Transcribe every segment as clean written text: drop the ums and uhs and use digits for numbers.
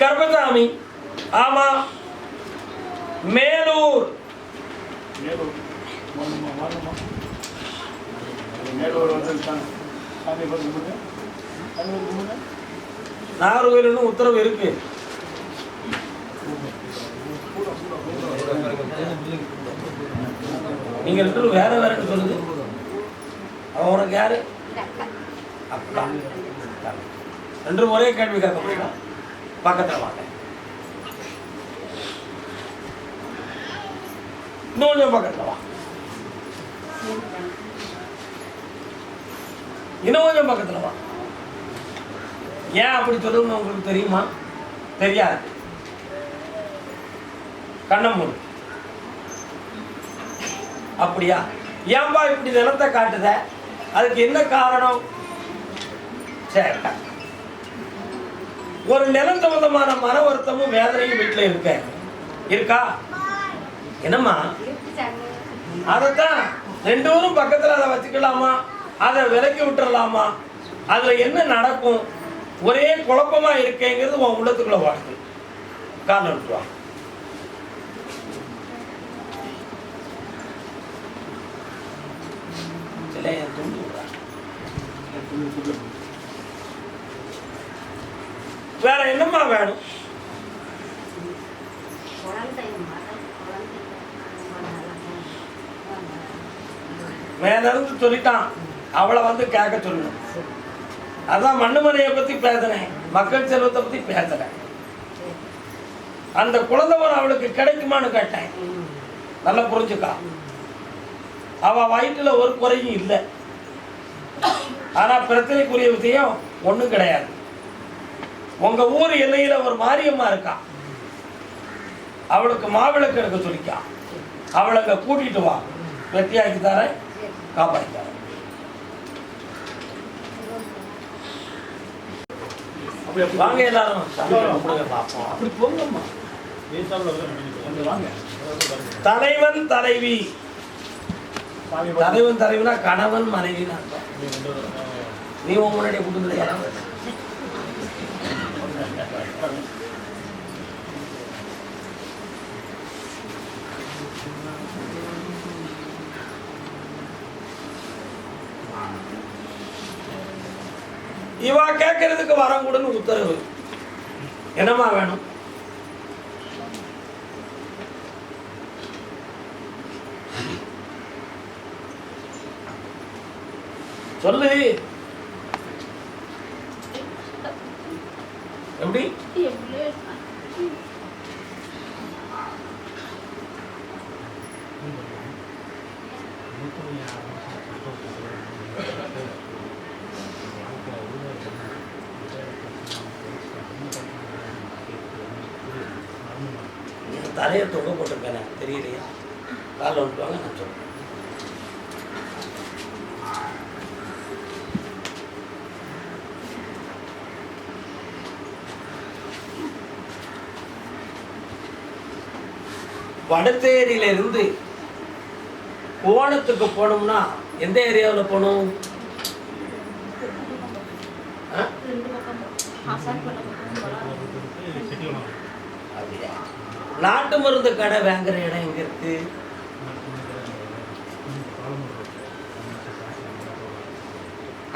கருப்பசாமி. ஆமா, மேலூர். நாகர்கோயில்னு உத்தரவு இருக்கு. நீங்க ரெண்டு வேற வேற சொல்லுது. அவன் உனக்கு யாரு? அக்கா. ரெண்டு ஒரே கேள்வி கேட்க முடியும். பக்கத்தில் வாங்க. இன்னும் பக்கத்தில் வா. இன்னும் கொஞ்சம் பக்கத்தில் வா. ஏன் அப்படி சொல்லணும்னு உங்களுக்கு தெரியுமா? தெரியாது. கண்ணம்மூர். அப்படியா? ஏன்பா இப்படி நிலத்தை காட்டுத? அதுக்கு என்ன காரணம்? சரி, ஒரு நிலம் சம்பந்தமான மன வருத்தமும் வேதனையும் வீட்டில் இருக்கா? என்னம்மா? அதைத்தான் ரெண்டு பேரும் பக்கத்தில் அதை வச்சுக்கலாமா, அதை விலக்கி விட்டுறலாமா, அதுல என்ன நடக்கும், ஒரே குழப்பமா இருக்கேங்கிறது உன் உள்ளத்துக்குள்ள வாழ்க்கை. காரணம் விட்டுருவா. வேற என்னம்மா வேணும்? மேலிருந்து சொல்லிட்டான், அவளை வந்து கேட்க சொல்லணும். அதான் மண்ணுமனையை பத்தி பேசுறேன், மக்கள் செல்வத்தை பத்தி பேசுறேன். அந்த குழந்தைவன் அவளுக்கு கிடைக்குமான்னு கேட்டேன். நல்லா புரிஞ்சுக்கா. அவ வயிற்றுல ஒரு குறையும் இல்லை. ஆனா பிரச்சனைக்குரிய விஷயம் ஒண்ணும் கிடையாது. உங்க ஊர் எல்லையில ஒரு மாரியம்மா இருக்கா, அவளுக்கு மாவிளக்கு எடுக்க சொல்லிக்கா. அவளை கூட்டிட்டு வா, வெற்றியாக்கி தர, காப்பாற்றி தர. வாங்க எல்லாரும். தலைவன் தலைவி. தலைவன் தலைவினா கணவன் மனைவின்னு அர்த்தம். நீ உன் முன்னாடியே கூட்டு இவா கேட்கறதுக்கு வரம் கூடன்னு உத்தரவு. என்னமா வேணும்? சொல்லு. எப்படி? தலையை தொங்க போட்டிருக்கேன், தெரியலையா? காலில் வந்துட்டுவாங்க, நான் சொல்றேன். வடத்தேரியிலிருந்து கோணத்துக்கு போனோம்னா எந்த ஏரியாவில் போகணும்? நாட்டு மருந்து கடை வாங்குற இடம் எங்க இருக்கு?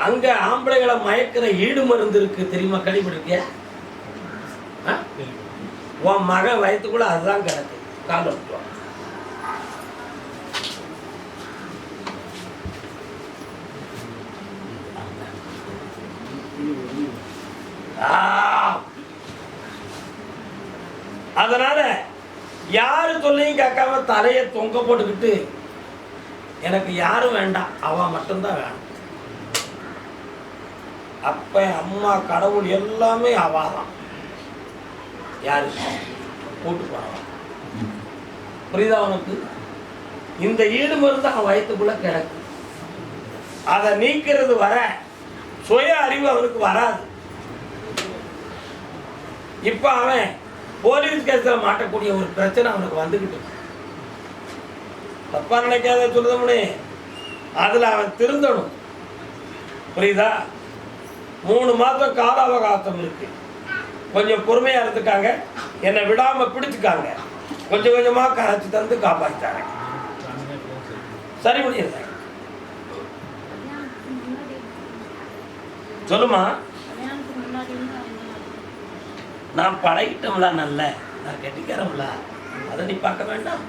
அங்க ஆம்பளைகளை மயக்கிற ஈடு மருந்து இருக்கு, தெரியுமா? கழிப்பிடிக்க உன் மகன் வயத்துக்குள்ள அதுதான் கிடக்கு. கால விட்டுவான். அதனால யாரு சொல்லையும் கேட்காம தலையை தொங்க போட்டுக்கிட்டு எனக்கு யாரும் வேண்டாம், அவ மட்டும்தான் வேணும். அப்ப அம்மா கடவுள் எல்லாமே அவாதான். யாரு கூட்டு போறவா? புரியுதா உனக்கு? இந்த ஈடு மருந்து அவன் வயத்துக்குள்ள கிடக்கு. அதை நீக்கிறது வர சுய அறிவு அவனுக்கு வராது. இப்ப அவன் போலீஸ் கேஸ்ல மாட்டக்கூடிய ஒரு பிரச்சனை அவனுக்கு வந்துகிட்டு. தப்பா நினைக்காத சொல்லுதமுனே, அதுல அவன் திருந்தணும். புரியுதா? 3 மாதம் கால அவகாசம் இருக்கு. கொஞ்சம் பொறுமையா இருந்துக்காங்க, என்னை விடாம பிடிச்சுக்காங்க, கொஞ்சம் கொஞ்சமா கரைச்சி தந்து காப்பாற்றிட்டாங்க. சரி முடியாது. சொல்லுமா. நான் பழகிட்டோம்ல, நல்ல நான் கெட்டிக்கிறோம்ல, அதை நீ பார்க்க வேண்டாம்.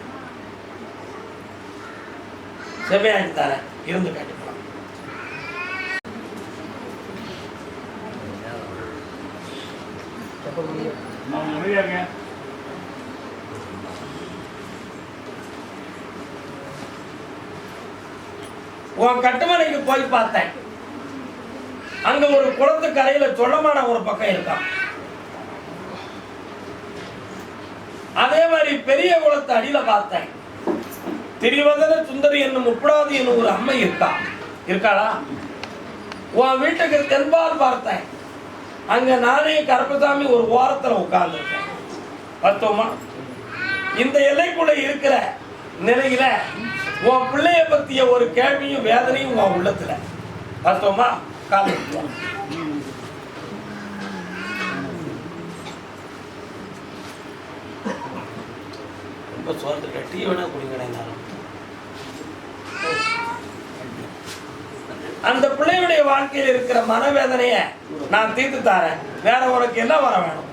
செவ்வையாக்கி தரேன், இருந்து கட்டிக்கலாம். உன் கட்டுமனைக்கு போய் பார்த்தேன். அங்க ஒரு குளத்து கரையில சொல்லமான ஒரு பக்கம் இருக்கான். அதே மாதிரி பெரிய குளத்து அடியில பார்த்தேன். திரிவதன சுந்தரி என்னும் முப்படாது என்னும் ஒரு அம்மை இருக்காளா? உன் வீட்டுக்கு தென்பால் பார்த்தேன். அங்க நானே கருப்பசாமி ஒரு ஓரத்துல உட்கார்ந்து இருக்கேன். பார்த்தோமா? இந்த எல்லைக்குள்ள இருக்கிற நிலையில உன் பிள்ளைய பத்திய ஒரு கேள்வியும் வேதனையும் உன் உள்ளத்துல. பார்த்தோமா? காலை ரொம்ப சோர்ந்து டீ வேணா குடிங்க. அந்த பிள்ளையுடைய வாழ்க்கையில் இருக்கிற மனவேதனைய நான் தீர்த்து தரேன். வேற உனக்கு என்ன வர வேணும்?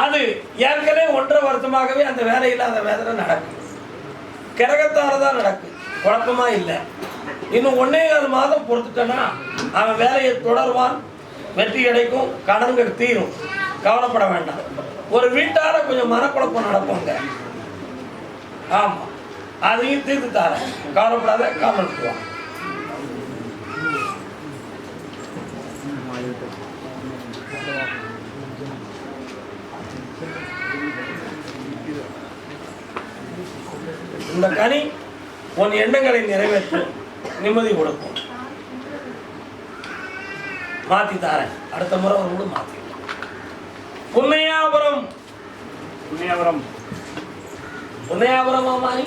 அது ஏற்கனவே 1.5 வருஷமாகவே அந்த வேலையில் அந்த வேதனை நடக்கும். கிரகத்தாலதான் நடக்கு, குழப்பமா இல்லை. இன்னும் 1.25 மாதம் பொறுத்துட்டேன்னா அவன் வேலையை தொடர்வான், வெற்றி கிடைக்கும், கடன்கள் தீரும். கவலைப்பட வேண்டாம். ஒரு வீட்டார கொஞ்சம் மனக்குழப்பம் நடப்போங்க. ஆமா, அதையும் தீர்த்து தரேன், கவலைப்படாத. காமெடுத்துவான். இந்த கனி உன் எண்ணங்களை நிறைவேற்றும், நிம்மதி கொடுக்கும். மாத்தி தாரேன், அடுத்த முறை ஒரு கூட மாத்தி. புன்னையாபுரம் புன்னையாபுரம் புன்னையாபுரமா மாறி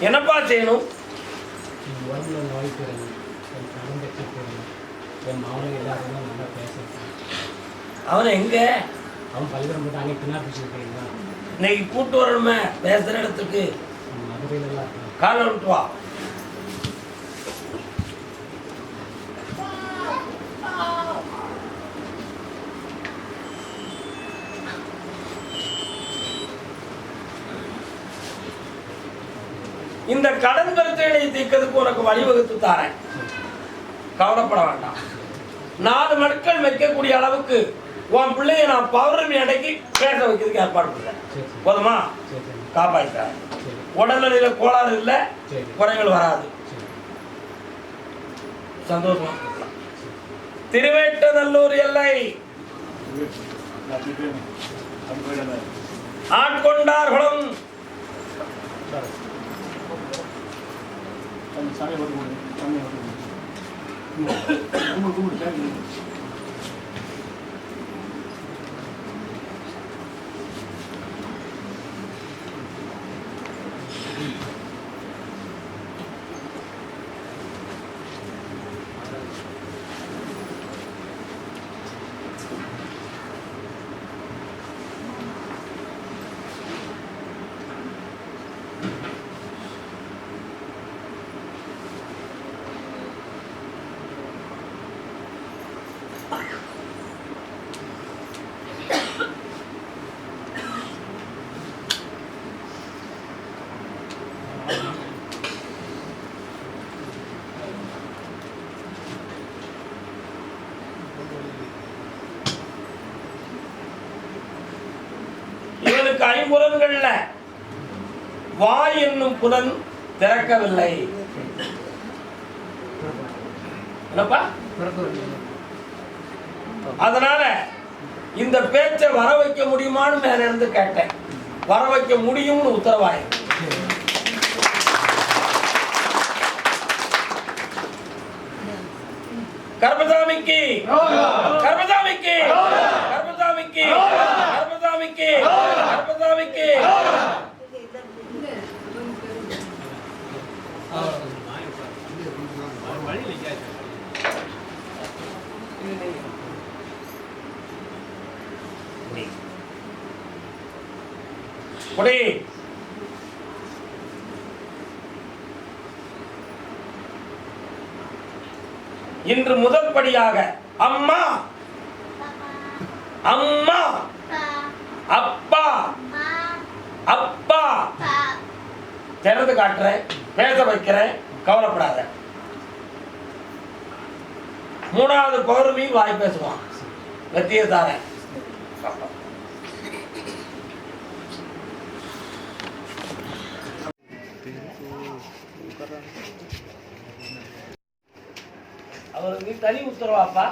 என்னப்பா செய்யணும்? அவனை எங்க? இன்னைக்கு கூட்டு வரணுமே பேசுற இடத்துக்கு. காலை விட்டு வா. இந்த கடன் பிரச்சனையை தீர்க்கிறதுக்கு உனக்கு வழிவகுத்து தாரேன், கவலைப்பட வேண்டாம். 4 நாட்கள் வைக்கக்கூடிய அளவுக்கு உன் பிள்ளைய நான் பௌர்ணமி அன்னைக்கு பேச வைக்கிறதுக்கு ஏற்பாடு பண்ணுறேன். போதுமா? காப்பாற்ற. உடல்நிலையில கோளாறு இல்லை, குறைகள் வராது. சந்தோஷமா. திருவேட்டநல்லூர் எல்லை ஆட்கொண்டார்குளம் இவனுக்கு 5 புலன்கள்ல வாய் என்னும் புலன் திறக்கவில்லை. என்னப்பா? அதனால இந்த பேச்சை வர வைக்க முடியுமான்னு மேல இருந்து கேட்டேன். வர வைக்க முடியும்னு உத்தரவாய். கர்மசாமிக்கு கர்மசாமிக்கு கர்மசாமிக்கு கர்மசாமிக்கு கர்மசாமிக்கு குடி. இன்று முதல் படியாக அம்மா அம்மா அப்பா அப்பா திறந்து காட்டுறேன், பேச வைக்கிறேன், கவலைப்படாத. மூணாவது பௌர்ணமி வாய் பேசுவான், வெத்திய தாரேன். அவருக்கு தனி உத்தரவாப்பா,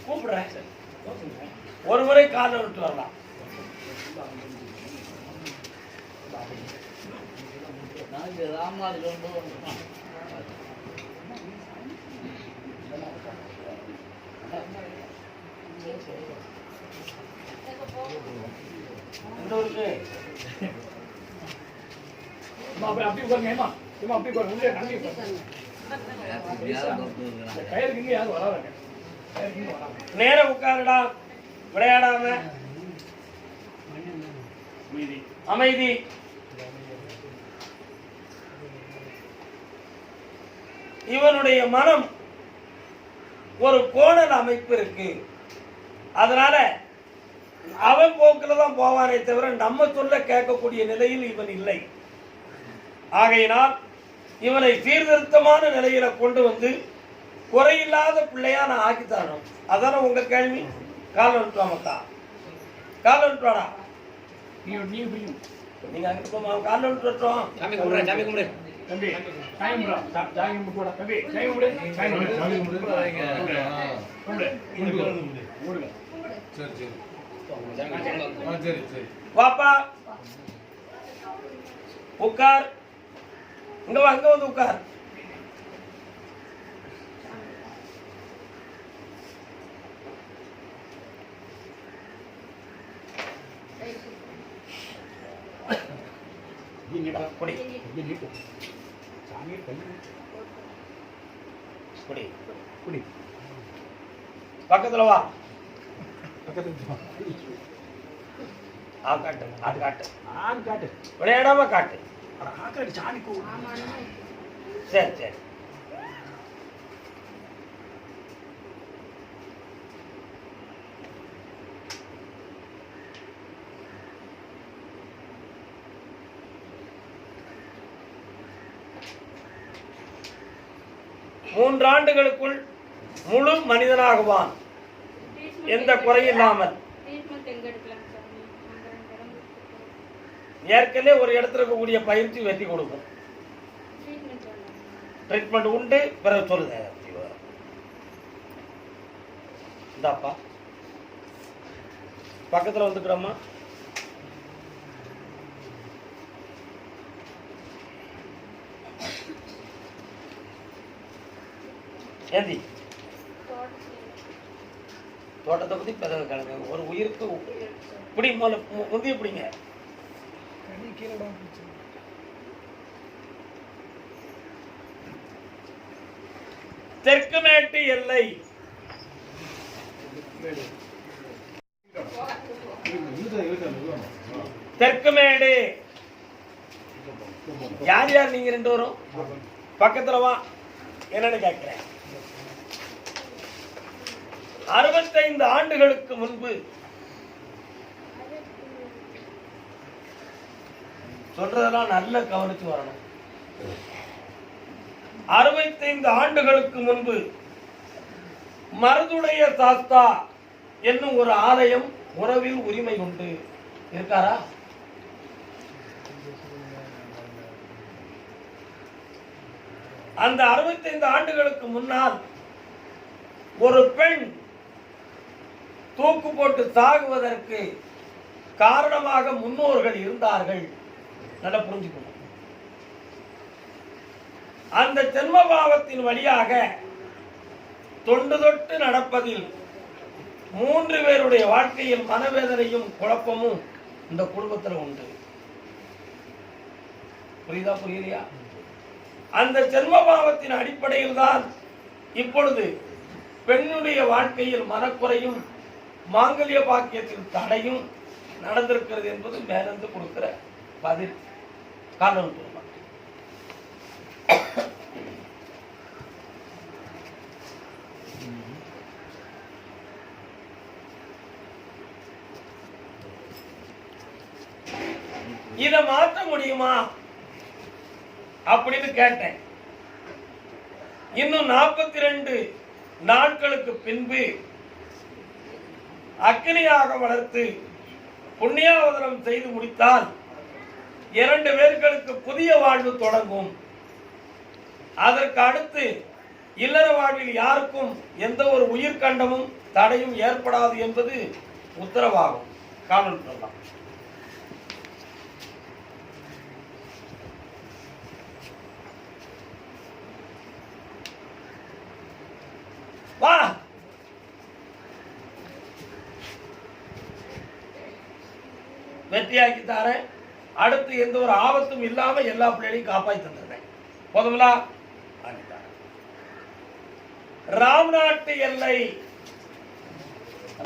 கூப்பிடுறேன். ஒரு முறை காலில் விட்டு வரலாம். நேர உட்காருடா, விளையாடாம அமைதி. இவனுடைய மனம் ஒரு கோணல் அமைப்பு இருக்கு. அதனால அவன் போக்கில் தான் போவானே தவிர நம்ம சொல்ல கேட்கக்கூடிய நிலையில் இவன் இல்லை. ஆகையினால் இவனை சீர்திருத்தமான நிலையில கொண்டு வந்து குறையில்லாத பிள்ளையா நான் ஆக்கித்தரணும். அதான உங்க கேள்வி. கால விட்டுவாமக்கா, கால விட்டுவாடா. நீங்க அங்க போமா, கால விட்டுட்டோம். தம்பி டைம் ப்ரோ, ஜாகிங் போடா. தம்பி டைம் விடு, டைம் விடு, ஜாகிங் விடு. சரி சரி சரி சரி. வாப்பா உட்கார். இங்க வா, அங்க வந்து உட்கார். பக்கத்துல வா. காட்டு, அது காட்டு, காட்டு, விளையாடாம காட்டு. சரி சரி. மூன்றாண்டுகளுக்குள் முழு மனிதனாகுவான், எந்த குறையில்லாமல். ஏற்கனவே ஒரு இடத்துல இருக்கக்கூடிய பயிற்சி வெற்றி கொடுக்கும். ட்ரீட்மெண்ட் உண்டு. பிறகு சொல்லுங்க. இந்தாப்பா பக்கத்துல வந்துக்கிறோமா. ஏந்தி தோட்டத்தை பத்தி பேச கிழங்கு ஒரு உயிருக்கு இப்படி முந்தி பிடிங்க. தெற்கு மேட்டு எல்லை தெற்கு மேடு. யார் யார் நீங்க ரெண்டு வரும் பக்கத்துல வா. என்னன்னு கேட்கிறேன். 65 ஆண்டுகளுக்கு முன்பு சொல்றதெல்லாம் நல்ல கவனிச்சு வரணும். 65 ஆண்டுகளுக்கு முன்பு மருதுடைய சாஸ்தா என்னும் ஒரு ஆலயம் உறவில் உரிமை உண்டு. இருக்காரா? அந்த 65 ஆண்டுகளுக்கு முன்னால் ஒரு பெண் தூக்கு போட்டு சாகுவதற்கு காரணமாக முன்னோர்கள் இருந்தார்கள். நல்லா புரிஞ்சுக்கணும். அந்த ஜென்மபாவத்தின் வழியாக தொண்டு தொட்டு நடப்பதில் 3 பேருடைய வாழ்க்கையில் மனவேதனையும் குழப்பமும் இந்த குடும்பத்தில் உண்டு. புரியுதா புரியலையா? அந்த ஜென்மபாவத்தின் அடிப்படையில் தான் இப்பொழுது பெண்ணுடைய வாழ்க்கையில் மனக்குறையும் மாங்கல்ய பாக்கியத்தில் தடையும் நடந்திருக்கிறது என்பது மேலிருந்து கொடுக்கிற பதில். காரணம் இதை மாற்ற முடியுமா அப்படின்னு கேட்டேன். இன்னும் 42 நாட்களுக்கு பின்பு அக்னியாக வளர்த்து புண்ணியாவதனம் செய்து முடித்தால் 2 பேர்களுக்கு புதிய வாழ்வு தொடங்கும். அதற்கு அடுத்து இல்லற வாழ்வில் யாருக்கும் எந்த ஒரு உயிர்கண்டமும் தடையும் ஏற்படாது என்பது உத்தரவாகும். காரணம் சொல்லலாம். வா, வெற்றியாக்கி தரேன். அடுத்து எந்த ஒரு ஆபத்தும் இல்லாம எல்லா பிள்ளைகளையும் காப்பாற்றி தந்துடுறேன். போதுங்களா? ராம்நாட்டு எல்லை.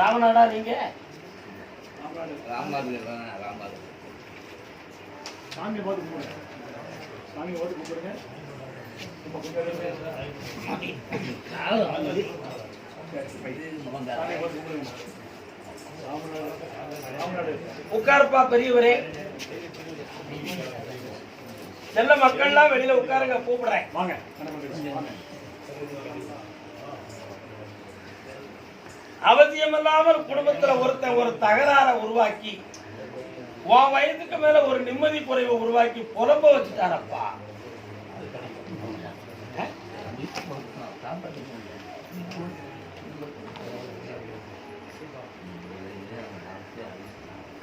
ராமநாடா நீங்க? உட்காருப்பா பெரியவரே. செல்ல மக்கள்லாம் வெளியில உட்காருங்க, கூப்பிடுறேன். வாங்க. அவசியமில்லாமல் குடும்பத்துல ஒருத்தன் ஒரு தகராறை உருவாக்கி உன் வயதுக்கு மேல ஒரு நிம்மதி குறைவை உருவாக்கி புலம்ப வச்சுட்டாரப்பா.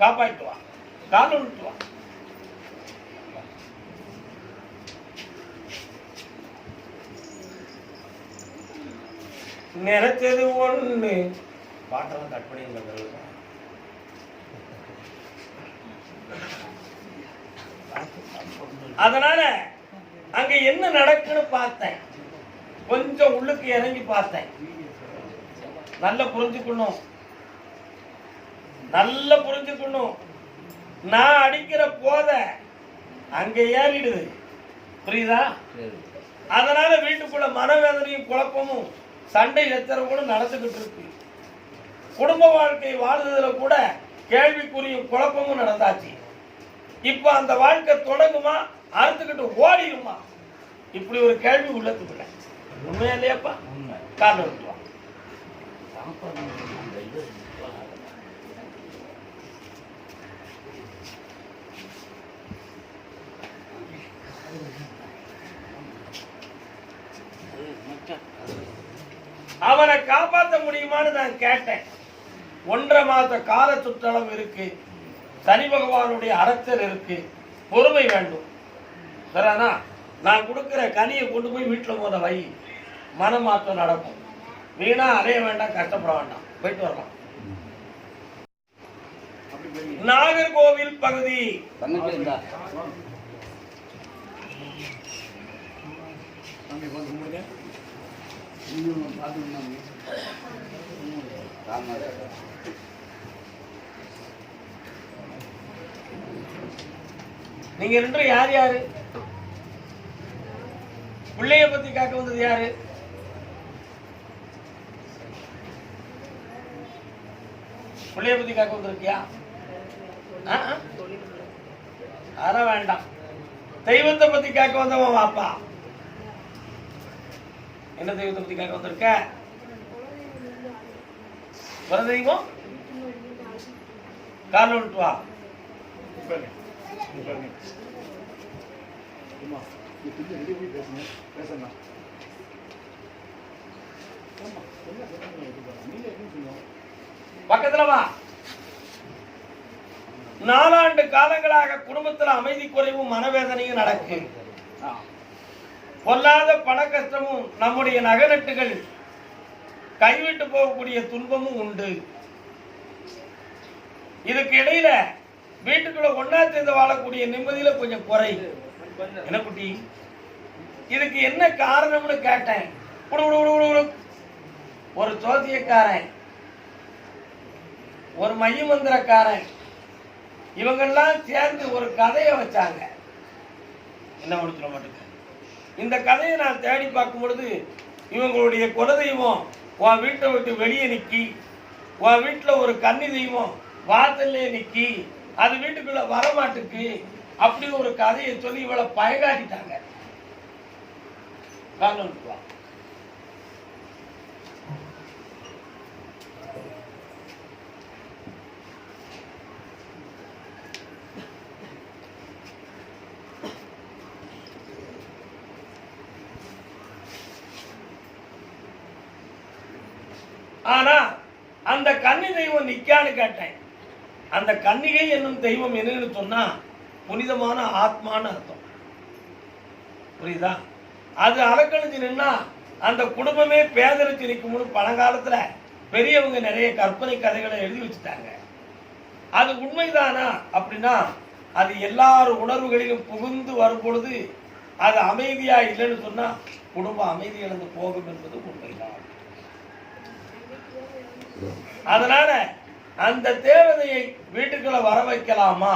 காப்பாற்று வா, கால் விட்டு வா. நினைச்சது ஒண்ணு. பாட்டெல்லாம் கட் பண்ணி அதனால அங்க என்ன நடக்குன்னு பார்த்தேன். கொஞ்சம் உள்ளுக்கு இறங்கி பார்த்தேன். நல்லா புரிஞ்சுக்கணும், நல்லா புரிஞ்சுக்கணும். நான் அடிக்கிற போத அங்க ஏறிடுது. புரியுதா? அதனால வீட்டுக்குள்ள மனவேதனையும் குழப்பமும் சண்டை சச்சரவுகளும் நடந்துகிட்டு இருக்கு. குடும்ப வாழ்க்கை வாழ்ந்ததுல கூட கேள்விக்குறியும் குழப்பமும் நடந்தாச்சு. இப்ப அந்த வாழ்க்கை தொடங்குமா, அறுத்துக்கிட்டு ஓடிடுமா? இப்படி ஒரு கேள்வி உள்ளத்துக்குள்ள. உண்மையா இல்லையாப்பா? காரணம் இருக்குவா. அவனை காப்பாற்ற முடியுமான்னு நான் கேட்டேன். 1.5 மாத கால சுற்றளவு இருக்கு. சனி பகவானுடைய அரசர் இருக்கு. பொறுமை வேண்டும். சரிண்ணா? நான் கொடுக்கிற கனியை கொண்டு போய் வீட்டில் போத வை, மனமாற்றம் நடக்கும். வீணா அலைய வேண்டாம், கஷ்டப்பட வேண்டாம், போயிட்டு வரலாம். நாகர்கோவில் பகுதி நீங்க 2 யார் யாரு? பிள்ளைய பத்தி காக்க வந்தது யாரு? பிள்ளைய பத்தி காக்க வந்திருக்கியா? அற வேண்டாம். தெய்வத்தை பத்தி காக்க வந்தவன் வாப்பா. என்ன தெய்வத்தை பத்தி காக்க வந்திருக்க? வர தெய்வம் கால விட்டு வா. பக்கத்துல வா. 4 ஆண்டு காலங்களாக குடும்பத்தில் அமைதி குறைவும் மனவேதனையும் நடக்கு. பொல்லாத பண கஷ்டமும் நம்முடைய நகநட்டுகள் கைவிட்டு போகக்கூடிய துன்பமும் உண்டு. இதுக்கு இடையில வீட்டுக்குள்ள ஒன்னா சேர்ந்து வாழக்கூடிய நிம்மதியில கொஞ்சம் குறை. என்ன குட்டி, இதுக்கு என்ன காரணம்னு கேட்டேன். ஒரு ஜோதியக்காரன், ஒரு மையமந்திரக்காரன், இவங்கெல்லாம் சேர்ந்து ஒரு கதையை வச்சாங்க. என்ன சொல்ல மாட்டேங்க. இந்த கதையை நான் தேடி பார்க்கும் பொழுது இவங்களுடைய குலதெய்வம் உன் வீட்டை விட்டு வெளியே நிக்கி, உன் வீட்டில் ஒரு கன்னி தெய்வம் வாசல்லே நிக்கி, அது வீட்டுக்குள்ள வரமாட்டுக்கு அப்படி ஒரு கதையை சொல்லி இவளை பயகாட்டிட்டாங்க. ஆனா அந்த கன்னி தெய்வம் நிக்கான்னு கேட்டேன். அந்த கன்னிகை என்னும் தெய்வம் என்னன்னு சொன்னா புனிதமான ஆத்மான்னு அர்த்தம். புரியுதா? அது அலக்கழிஞ்சு நின்னா அந்த குடும்பமே பேதரிச்சு நிற்கும்னு பழங்காலத்துல பெரியவங்க நிறைய கற்பனை கதைகளை எழுதி வச்சுட்டாங்க. அது உண்மைதானா அப்படின்னா அது எல்லார் உணர்வுகளிலும் புகுந்து வரும் பொழுது அது அமைதியா இல்லைன்னு சொன்னா குடும்பம் அமைதி இழந்து போகும் என்பது உண்மைதான். அதனால அந்த தேவதையை வீட்டுக்குள்ள வர வைக்கலாமா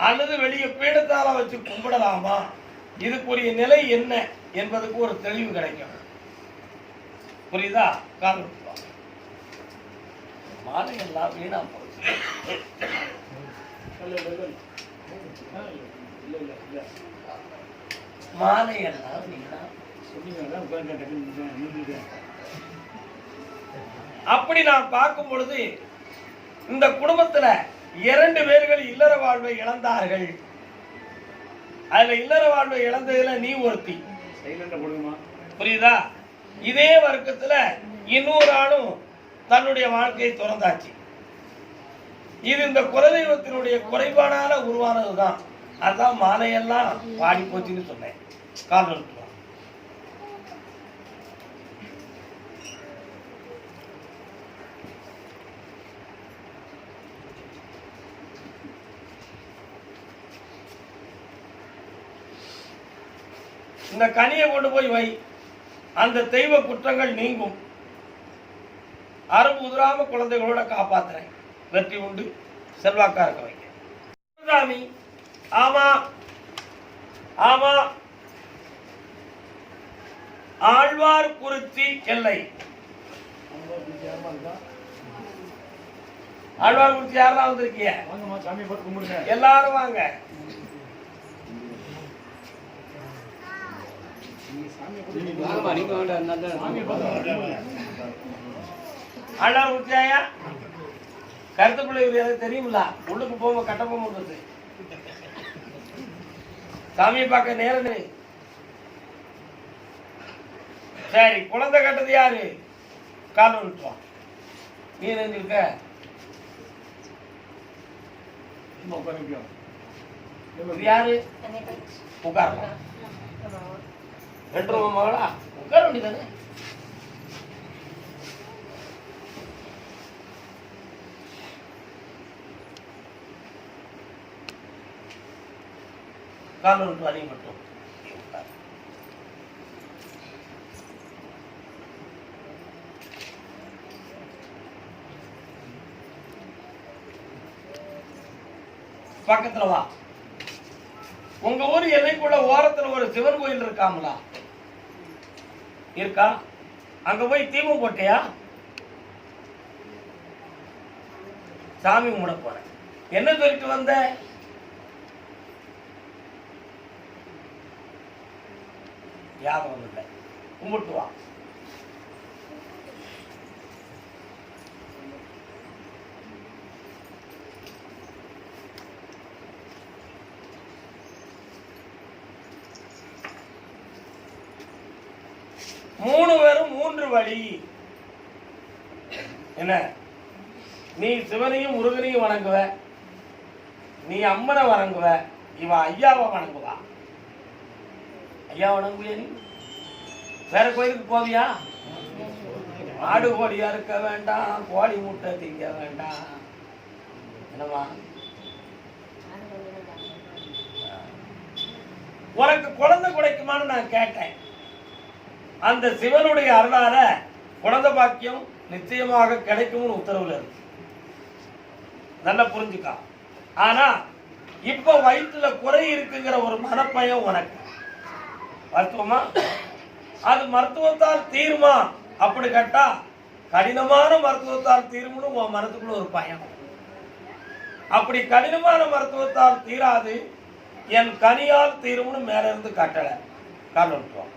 அல்லது வெளியே பீடத்தால வச்சு கும்பிடலாமா, இதுக்குரிய நிலை என்ன என்பதுக்கு ஒரு தெளிவு கிடைக்கும். புரியுதா? மாலை எல்லாம் வீணா போச்சு. மாலை எல்லாம் வீணா. அப்படி நான் பார்க்கும் பொழுது இந்த குடும்பத்துல 2 பேர்கள் இல்லற வாழ்வை இழந்தார்கள். அதுல இல்லற வாழ்வை இழந்ததுல நீ ஒருத்தி. புரியுதா? இதே வர்க்கத்துல இன்னொரு ஆளும் தன்னுடைய வாழ்க்கையை துறந்தாச்சு. இது இந்த குலதெய்வத்தினுடைய குறைபாடால உருவானதுதான். அதான் மாலையெல்லாம் பாடி போச்சுன்னு சொன்னேன். கால் இந்த கனியை கொண்டு போய் வை, அந்த தெய்வ குற்றங்கள் நீங்கும். அரும்பு உதிராம குழந்தைகளோட காப்பாத்துறேன். வெற்றி உண்டு, செல்வாக்கா இருக்க வைக்க. சாமி, ஆமா ஆமா, ஆழ்வார் குறிச்சி எல்லை. ஆழ்வார் குறிச்சி யாரெல்லாம் வந்திருக்கீங்க? எல்லாரும் வாங்க. ஆழ்வார் குறிச்சியா கருத்து பிள்ளை தெரியுமில்ல? உள்ளுக்கு போக கட்ட போகும்போது சாமியை பார்க்க நேரம். சரி, குழந்தை கட்டது யாரு? கால் விட்டுவான். நீ நினைஞ்சிருக்க யாரு? உட்காரலாம். 2 ரூபா மகளா? உட்கார வேண்டியதானே. கால் விட்டு வரி மட்டும். பக்கத்துல வா. உங்க ஊர் எல்லைக்குள்ள ஓரத்துல ஒரு சிவன் கோயில் இருக்காங்களா? இருக்கா? அங்க போய் தீபம் போட்டியா? சாமி கும்பிட போறேன். என்ன சொல்லிட்டு வந்த? ஞாபகம் இல்லை. கும்பிட்டு வா. மூணு பேரும் 3 வழி. என்ன நீ சிவனையும் முருகனையும் வணங்குவ, நீ அம்மனை வணங்குவ, இவ ஐயாவை வணங்குவா. ஐயா வணங்குவியா? நீ வேற கோயிலுக்கு போவியா? ஆடு கோழியா இருக்க வேண்டாம், கோழி முட்டை திங்க வேண்டாம். என்னவா உனக்கு குழந்தை கிடைக்குமான்னு நான் கேட்டேன். அந்த சிவனுடைய அருளால குழந்தை பாக்கியம் நிச்சயமாக கிடைக்கும்னு உத்தரவுல இருக்கு. நல்லா புரிஞ்சுக்கா. ஆனா இப்ப வயிற்றுல குறை இருக்குங்கிற ஒரு மனப்பயம் உனக்கு. மருத்துவமா அது மருத்துவத்தால் தீருமா அப்படி கேட்டா கடினமான மருத்துவத்தால் தீரும்னு உன் மனத்துக்குள்ள ஒரு பயம். அப்படி கடினமான மருத்துவத்தால் தீராது, என் கனியால் தீரும்னு மேல இருந்து கட்டளை. காரணம்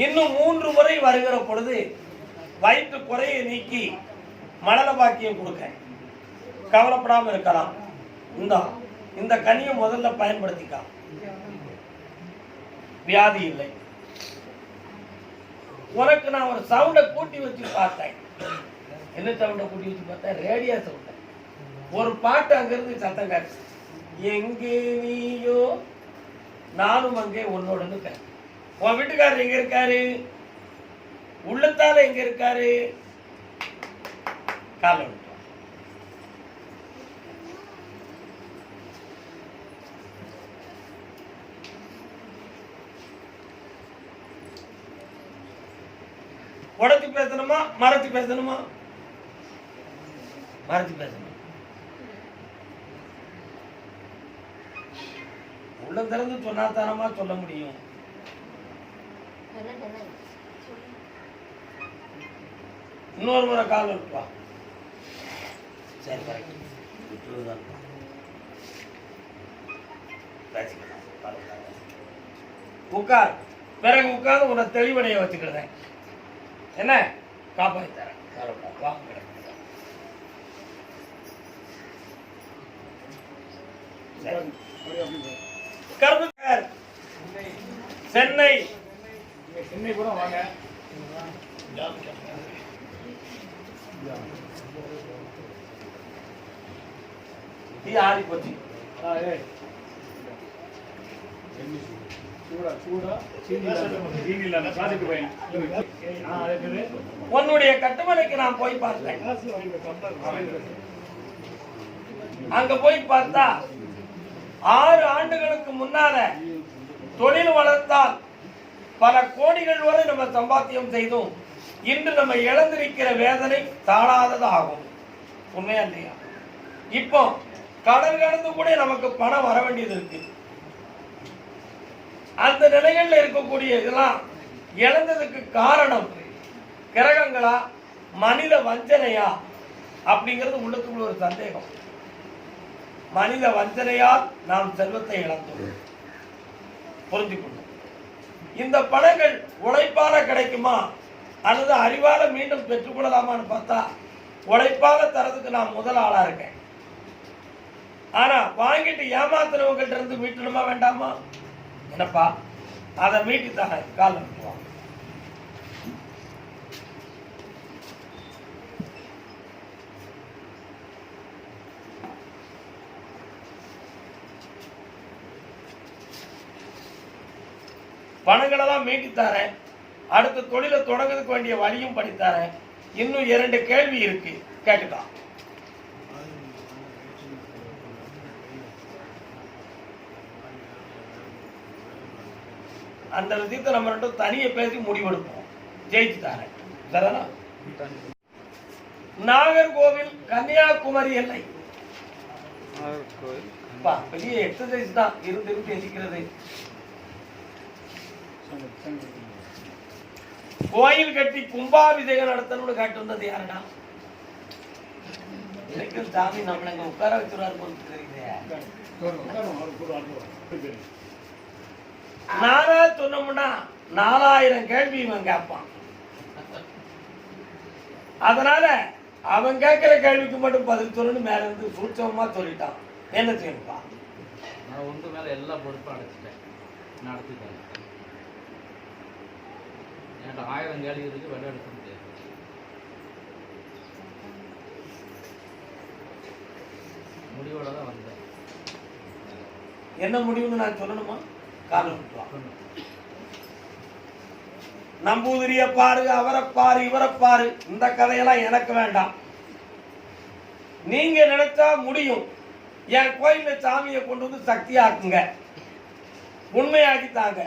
இன்னும் 3 முறை வருகிற பொழுது வயிற்று குறையை நீக்கி மணல பாக்கியம் கொடுக்க கவலைப்படாம இருக்கலாம். இந்த கனியை முதல்ல பயன்படுத்திக்கா. வியாதி இல்லை. உனக்கு நான் ஒரு சவுண்டை கூட்டி வச்சு பார்த்தேன். என்ன சவுண்டை கூட்டி வச்சு பார்த்தேன்? ரேடியோ சவுண்டை. ஒரு பாட்டு அங்கிருந்து சத்தம் காட்டு. எங்கே நீயோ நானும் அங்கே உன்னோடன்னு கேட்க. உன் வீட்டுக்காரர் எங்க இருக்காரு? உள்ளத்தால எங்க இருக்காரு? காலம் உடச்சி பேசணுமா மறைச்சு பேசணுமா? மறைச்சு பேசணும். உள்ள திறந்து சொன்னாதானமா சொல்ல முடியும். இன்னொரு முறை கால் இருப்பா. சரி உட்கார். பிறகு உட்கார்ந்து உன்னை தெளிவடைய வச்சுக்கிறேன். என்ன காப்பாற்றி தரேன். சென்னை சென்னை கூட வாங்க. டீ ஆறி போச்சு. உன்னுடைய கட்டுமனைக்கு நான் போய் பார்த்தேன். அங்க போய் பார்த்தா 6 ஆண்டுகளுக்கு முன்னால தொழில் வளர்த்தால் பல கோடிகள் வரை நம்ம சம்பாத்தியம் செய்தோம். இன்று நம்ம இழந்திருக்கிற வேதனை தாழாதது ஆகும். உண்மையா இல்லையா? இப்போ கடல் கடந்து கூட நமக்கு பணம் வர வேண்டியது இருக்கு. அந்த நிலைகள்ல இருக்கக்கூடிய இதெல்லாம் இழந்ததுக்கு காரணம் கிரகங்களா மனித வஞ்சனையா அப்படிங்கிறது உள்ளுக்குள்ள ஒரு சந்தேகம். மனித வஞ்சனையால் நாம் செல்வத்தை இழந்தோம். புரிஞ்சுக்கணும். இந்த பணங்கள் உழைப்பால கிடைக்குமா அல்லது அறிவால மீண்டும் பெற்றுக்கொள்ளலாமான்னு பார்த்தா உழைப்பால தரதுக்கு நான் முதல் ஆளா இருக்கேன். ஆனா வாங்கிட்டு ஏமாத்துறவங்கள்ட்ட இருந்து மீட்டணுமா வேண்டாமா? என்னப்பா அதை மீட்டி தரேன். கால் அனுப்புவான். பணங்களெல்லாம் மீட்டித்தாரேன். அடுத்த தொழிலை தொடங்குறதுக்கு வேண்டிய வழியும் படித்தாரேன். இன்னும் 2 கேள்வி இருக்கு, கேட்டுக்கலாம். அந்த விஷயத்தை நம்ம 2 தனியை பேசி முடிவெடுப்போம். ஜெயிச்சு தாரேன். சரிதானா? நாகர்கோவில் கன்னியாகுமரி எல்லை. பெரிய எக்ஸசைஸ் தான் இருந்து பேசிக்கிறது. கோயில் கட்டி கும்பாபிஷேகம் நடத்தணும்னு காட்டு வந்தது யாருடா? எனக்கு சாமி நம்மள இங்க உட்கார வச்சுருவாரு போட்டு தெரியுது. நானா சொன்னோம்னா 4000 கேள்வி இவன் கேட்பான். அதனால அவன் கேட்கிற கேள்விக்கு மட்டும் பதில் சொல்லணும். மேல இருந்து சூட்சமா சொல்லிட்டான். என்ன செய்யணும்பா? நான் உங்க மேலே எல்லா பொறுப்பும் அடைச்சிட்டேன், நடத்திட்டேன். என்கிட்ட 1000 கேள்வி இருக்கு, விட எடுக்க முடியாது. முடிவோட தான் வந்தேன். என்ன முடிவுன்னு நான் சொல்லணுமா? காரணம் நம்பூதிரிய பாரு, அவரை பாரு, இவரை பாரு, இந்த கதையெல்லாம் எனக்கு வேண்டாம். நீங்க நினைச்சா முடியும். என் கோயில சாமியை கொண்டு வந்து சக்தியாக்குங்க, உண்மையாக்கித்தாங்க.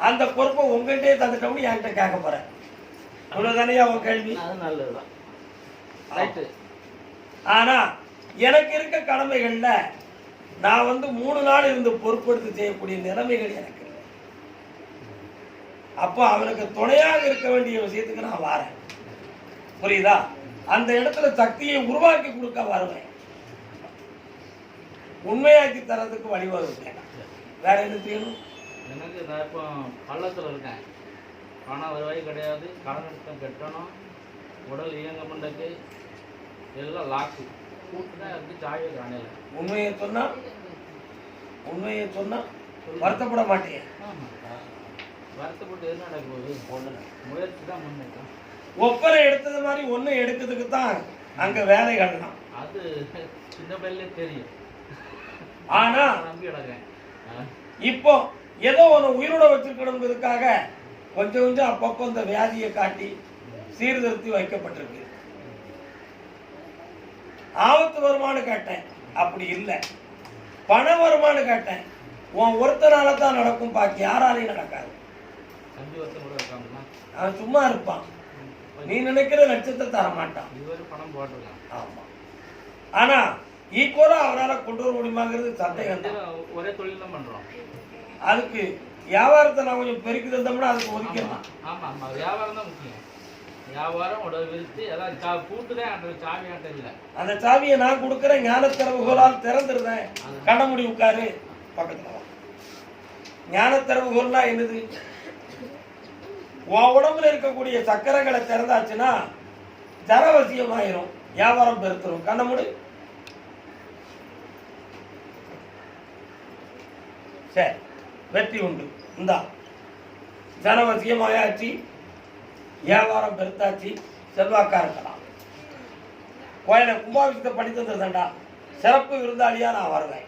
அந்த பொறுப்பை உங்கள்கிட்டே தந்துட்டோம்னு என்கிட்ட கேட்க போறேன். அவ்வளவுதானே உன் கேள்வி? நல்லதுதான். ஆனா எனக்கு இருக்க கடமைகள்ல நான் 3 நாள் இருந்து பொறுப்பெடுத்து செய்யக்கூடிய நிலைமைகள் எனக்கு இல்லை. அப்போ அவனுக்கு துணையாக இருக்க வேண்டிய விஷயத்துக்கு நான் வரேன். புரியுதா? அந்த இடத்துல சக்தியை உருவாக்கி கொடுக்க வருவேன். உண்மையாக்கி தரதுக்கு வழிவகுப்பேன். வேற என்ன செய்யணும்? எனக்கு நான் இப்போ பள்ளத்தில் இருக்கேன், பணம் வருவாய் கிடையாது, கடன் எடுத்து கட்டணும், உடல் இயங்க மண்டக்கு எல்லாம் லாக்கு கூட்டு தான் இருக்கு, சாவியை காணையில. உண்மையை சொன்னா வருத்தப்பட மாட்டேன். வருத்தப்பட்டு எது நடக்க போகுது? முயற்சி தான் முன்னேற்றம். ஒப்பனை எடுத்தது மாதிரி ஒன்று எடுக்கிறதுக்கு தான் அங்க வேலைகள் தான். அது சின்ன பையிலே தெரியும். ஆனா நம்பி கிடக்கேன். இப்போ ஏதோ ஒன்று உயிரோட வச்சிருக்கணுங்கிறதுக்காக கொஞ்சம் கொஞ்சம் அப்பப்போ இந்த வியாதியை காட்டி சீர்திருத்தி வைக்கப்பட்டிருக்கு. ஆபத்து வருமானு கேட்டேன், அப்படி இல்லை. பண வருமானு கேட்டேன், உன் ஒருத்தனால தான் நடக்கும், பாக்கி யாராலையும் நடக்காது. அவன் சும்மா இருப்பான், நீ நினைக்கிற லட்சத்தை தர மாட்டான். பணம் போட்டுருக்கான். ஆமா, ஆனா ஈக்குவலா அவரால் கொண்டு வர முடியுமாங்கிறது சந்தேகம் தான். ஒரே தொழில் தான் பண்றோம். அதுக்கு வியாபாரத்தை நான் கொஞ்சம் பெருக்கி தந்தோம்னா அதுக்கு ஒதுக்கலாம். ஆமா ஆமா, வியாபாரம் தான் முக்கியம். வியாபாரம் உடல் விரித்து எல்லாம் கூட்டு தான் சாவி ஆட்ட இல்லை. அந்த சாவியை நான் கொடுக்குறேன், ஞானத்திறவுகோலால் திறந்துருந்தேன். கண்ணமுடி உட்காரு பக்கத்துல. ஞானத்திறவுகோல்னா என்னது? உன் உடம்புல இருக்கக்கூடிய சக்கரங்களை திறந்தாச்சுன்னா ஜனவசியமாயிரும், வியாபாரம் பெருத்துரும். கண்ணமுடி. சரி, வெற்றி உண்டு. இந்தா ஜனவசியமாயாச்சு, வியாபாரம் பெருத்தாச்சு, செல்வாக்கா இருக்கலாம். கோயிலை கும்பாபிஷேகத்தை படித்து தந்தேன்டா, சிறப்பு விருந்தாளியா நான் வருவேன்.